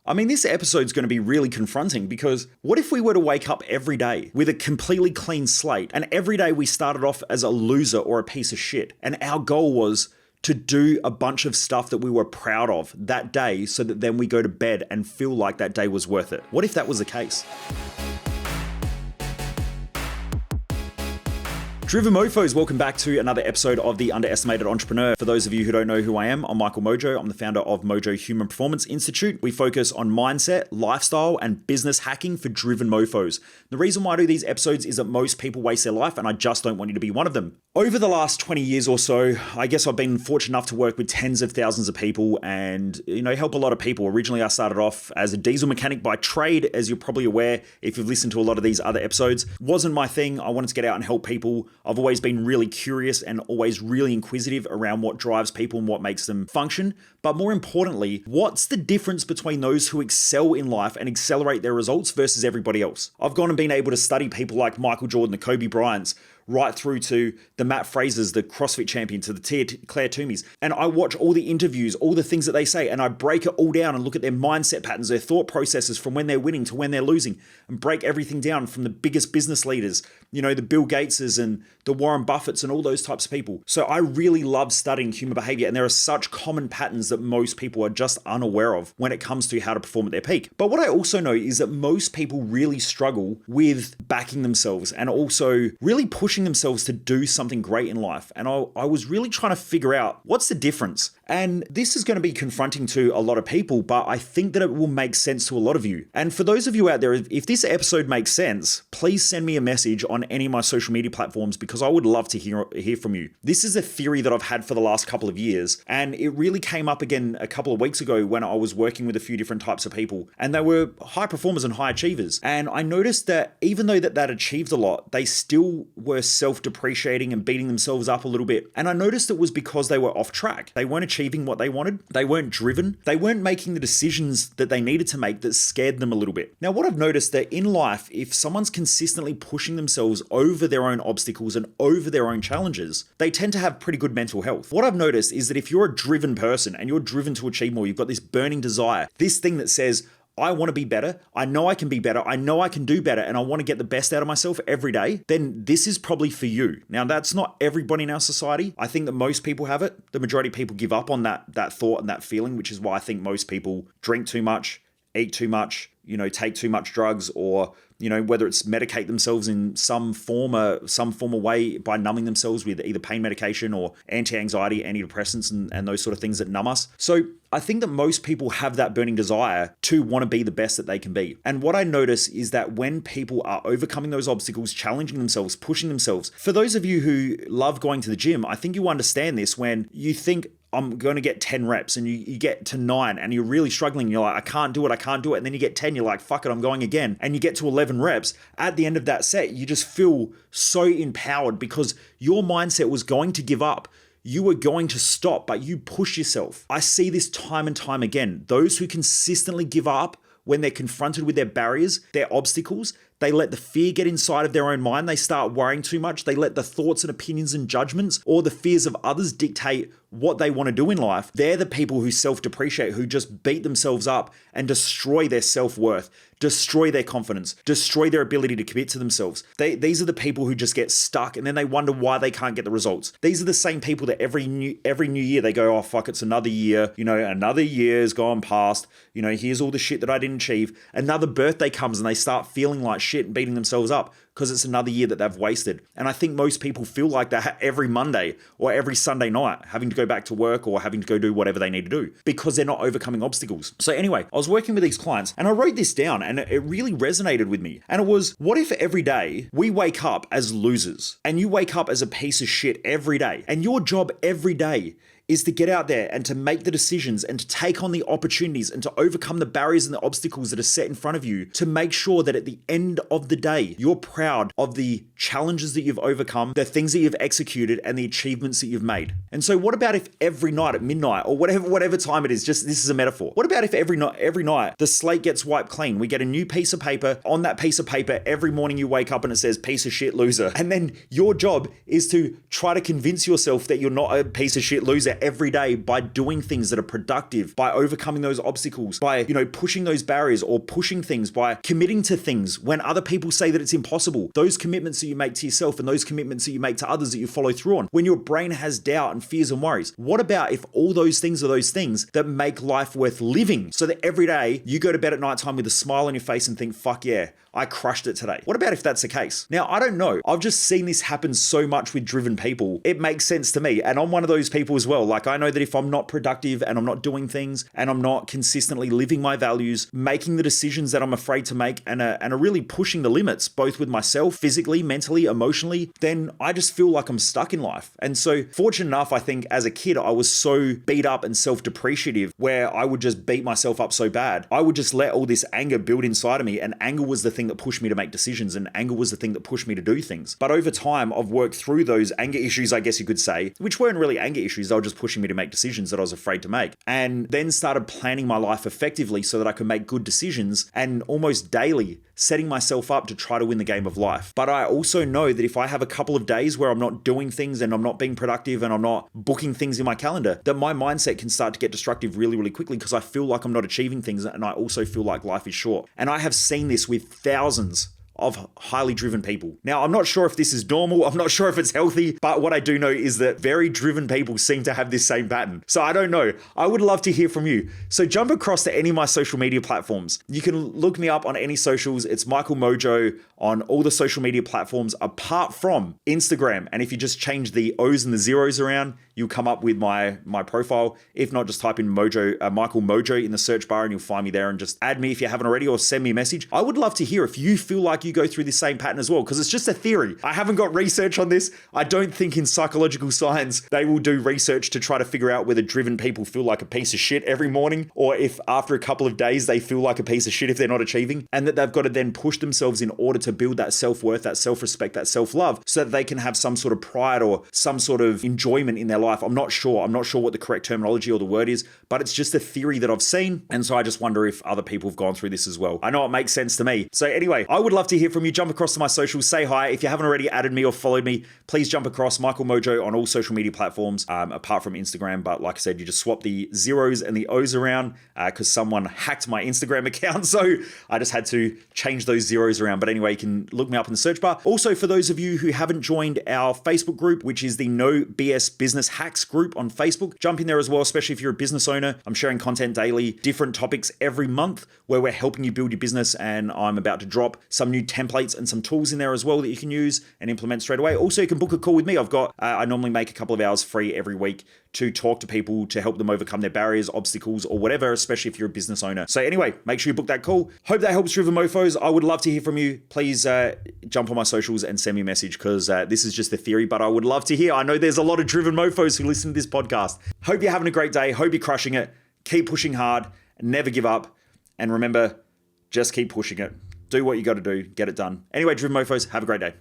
I mean, this episode's going to be really confronting because what if we were to wake up every day with a completely clean slate and every day we started off as a loser or a piece of shit and our goal was to do a bunch of stuff that we were proud of that day so that then we go to bed and feel like that day was worth it? What if that was the case? Driven Mofos, welcome back to another episode of The Underestimated Entrepreneur. For those of you who don't know who I am, I'm Michael Mojo. I'm the founder of Mojo Human Performance Institute. We focus on mindset, lifestyle, and business hacking for driven mofos. The reason why I do these episodes is that most people waste their life, and I just don't want you to be one of them. Over the last 20 years or so, I guess I've been fortunate enough to work with tens of thousands of people and, help a lot of people. Originally, I started off as a diesel mechanic by trade, as you're probably aware if you've listened to a lot of these other episodes. Wasn't my thing. I wanted to get out and help people. I've always been really curious and always really inquisitive around what drives people and what makes them function. But more importantly, what's the difference between those who excel in life and accelerate their results versus everybody else? I've gone and been able to study people like Michael Jordan, the Kobe Bryants, right through to the Matt Frasers, the CrossFit champion, to the Claire Toomeys. And I watch all the interviews, all the things that they say, and I break it all down and look at their mindset patterns, their thought processes from when they're winning to when they're losing, and break everything down from the biggest business leaders, the Bill Gateses and the Warren Buffetts and all those types of people. So I really love studying human behavior, and there are such common patterns that most people are just unaware of when it comes to how to perform at their peak. But what I also know is that most people really struggle with backing themselves and also really pushing themselves to do something great in life. And I was really trying to figure out what's the difference. And this is going to be confronting to a lot of people, but I think that it will make sense to a lot of you. And for those of you out there, if this episode makes sense, please send me a message on any of my social media platforms because I would love to hear from you. This is a theory that I've had for the last couple of years, and it really came up again a couple of weeks ago when I was working with a few different types of people, and they were high performers and high achievers. And I noticed that even though that achieved a lot, they still were self-depreciating and beating themselves up a little bit. And I noticed it was because they were off track. They weren't achieving what they wanted. They weren't driven. They weren't making the decisions that they needed to make that scared them a little bit. Now, what I've noticed that in life, if someone's consistently pushing themselves over their own obstacles and over their own challenges, they tend to have pretty good mental health. What I've noticed is that if you're a driven person and you're driven to achieve more, you've got this burning desire, this thing that says, I want to be better. I know I can be better. I know I can do better. And I want to get the best out of myself every day. Then this is probably for you. Now, that's not everybody in our society. I think that most people have it. The majority of people give up on that thought and that feeling, which is why I think most people drink too much, eat too much, take too much drugs, or whether it's medicate themselves in some form of way by numbing themselves with either pain medication or anti-anxiety, antidepressants, and those sort of things that numb us. So I think that most people have that burning desire to want to be the best that they can be. And what I notice is that when people are overcoming those obstacles, challenging themselves, pushing themselves, for those of you who love going to the gym, I think you understand this when you think, I'm going to get 10 reps and you get to 9 and you're really struggling. You're like, I can't do it. And then you get 10, you're like, fuck it, I'm going again. And you get to 11 reps. At the end of that set, you just feel so empowered because your mindset was going to give up. You were going to stop, but you push yourself. I see this time and time again. Those who consistently give up when they're confronted with their barriers, their obstacles, they let the fear get inside of their own mind. They start worrying too much. They let the thoughts and opinions and judgments or the fears of others dictate what they want to do in life. They're the people who self-depreciate, who just beat themselves up and destroy their self-worth, destroy their confidence, destroy their ability to commit to themselves. These are the people who just get stuck and then they wonder why they can't get the results. These are the same people that every new year they go, oh fuck, it's another year. Another year's gone past. Here's all the shit that I didn't achieve. Another birthday comes and they start feeling like shit and beating themselves up because it's another year that they've wasted. And I think most people feel like that every Monday or every Sunday night, having to go back to work or having to go do whatever they need to do because they're not overcoming obstacles. So anyway, I was working with these clients and I wrote this down and it really resonated with me. And it was, what if every day we wake up as losers and you wake up as a piece of shit every day and your job every day is to get out there and to make the decisions and to take on the opportunities and to overcome the barriers and the obstacles that are set in front of you to make sure that at the end of the day, you're proud of the challenges that you've overcome, the things that you've executed, and the achievements that you've made. And so what about if every night at midnight or whatever time it is, just this is a metaphor. What about if every night the slate gets wiped clean? We get a new piece of paper. On that piece of paper, every morning you wake up and it says piece of shit loser. And then your job is to try to convince yourself that you're not a piece of shit loser closer every day by doing things that are productive, by overcoming those obstacles, by, pushing those barriers or pushing things, by committing to things when other people say that it's impossible. Those commitments that you make to yourself and those commitments that you make to others that you follow through on. When your brain has doubt and fears and worries, what about if all those things are those things that make life worth living, so that every day you go to bed at nighttime with a smile on your face and think, fuck yeah, I crushed it today. What about if that's the case? Now, I don't know. I've just seen this happen so much with driven people. It makes sense to me. And I'm one of those people as well. Like, I know that if I'm not productive and I'm not doing things and I'm not consistently living my values, making the decisions that I'm afraid to make and are really pushing the limits, both with myself, physically, mentally, emotionally, then I just feel like I'm stuck in life. And so fortunate enough, I think as a kid, I was so beat up and self-depreciative where I would just beat myself up so bad. I would just let all this anger build inside of me, and anger was the thing that pushed me to make decisions, and anger was the thing that pushed me to do things. But over time, I've worked through those anger issues, I guess you could say, which weren't really anger issues. They were just pushing me to make decisions that I was afraid to make. And then started planning my life effectively so that I could make good decisions, and almost daily setting myself up to try to win the game of life. But I also know that if I have a couple of days where I'm not doing things and I'm not being productive and I'm not booking things in my calendar, that my mindset can start to get destructive really, really quickly because I feel like I'm not achieving things, and I also feel like life is short. And I have seen this with thousands of highly driven people. Now, I'm not sure if this is normal. I'm not sure if it's healthy, but what I do know is that very driven people seem to have this same pattern. So I don't know. I would love to hear from you. So jump across to any of my social media platforms. You can look me up on any socials. It's Michael Mojo on all the social media platforms apart from Instagram. And if you just change the O's and the zeros around, you'll come up with my profile. If not, just type in Mojo, Michael Mojo in the search bar and you'll find me there, and just add me if you haven't already, or send me a message. I would love to hear if you feel like you go through this same pattern as well, because it's just a theory. I haven't got research on this. I don't think in psychological science they will do research to try to figure out whether driven people feel like a piece of shit every morning, or if after a couple of days they feel like a piece of shit if they're not achieving, and that they've got to then push themselves in order to build that self-worth, that self-respect, that self-love, so that they can have some sort of pride or some sort of enjoyment in their life. I'm not sure what the correct terminology or the word is, but it's just a theory that I've seen. And so I just wonder if other people have gone through this as well. I know it makes sense to me. So anyway, I would love to hear from you. Jump across to my socials, say hi. If you haven't already added me or followed me, please jump across Michael Mojo on all social media platforms, apart from Instagram. But like I said, you just swap the zeros and the O's around because someone hacked my Instagram account. So I just had to change those zeros around. But anyway, you can look me up in the search bar. Also, for those of you who haven't joined our Facebook group, which is the No BS Business Hacks group on Facebook, jump in there as well, especially if you're a business owner. I'm sharing content daily, different topics every month where we're helping you build your business, and I'm about to drop some new templates and some tools in there as well that you can use and implement straight away. Also, you can book a call with me. I normally make a couple of hours free every week to talk to people to help them overcome their barriers, obstacles, or whatever, especially if you're a business owner. So anyway, make sure you book that call. Hope that helps, Driven Mofos. I would love to hear from you. Please jump on my socials and send me a message, because this is just a theory, but I would love to hear. I know there's a lot of Driven Mofos who listen to this podcast. Hope you're having a great day. Hope you're crushing it. Keep pushing hard. Never give up. And remember, just keep pushing it. Do what you got to do. Get it done. Anyway, Driven Mofos, have a great day.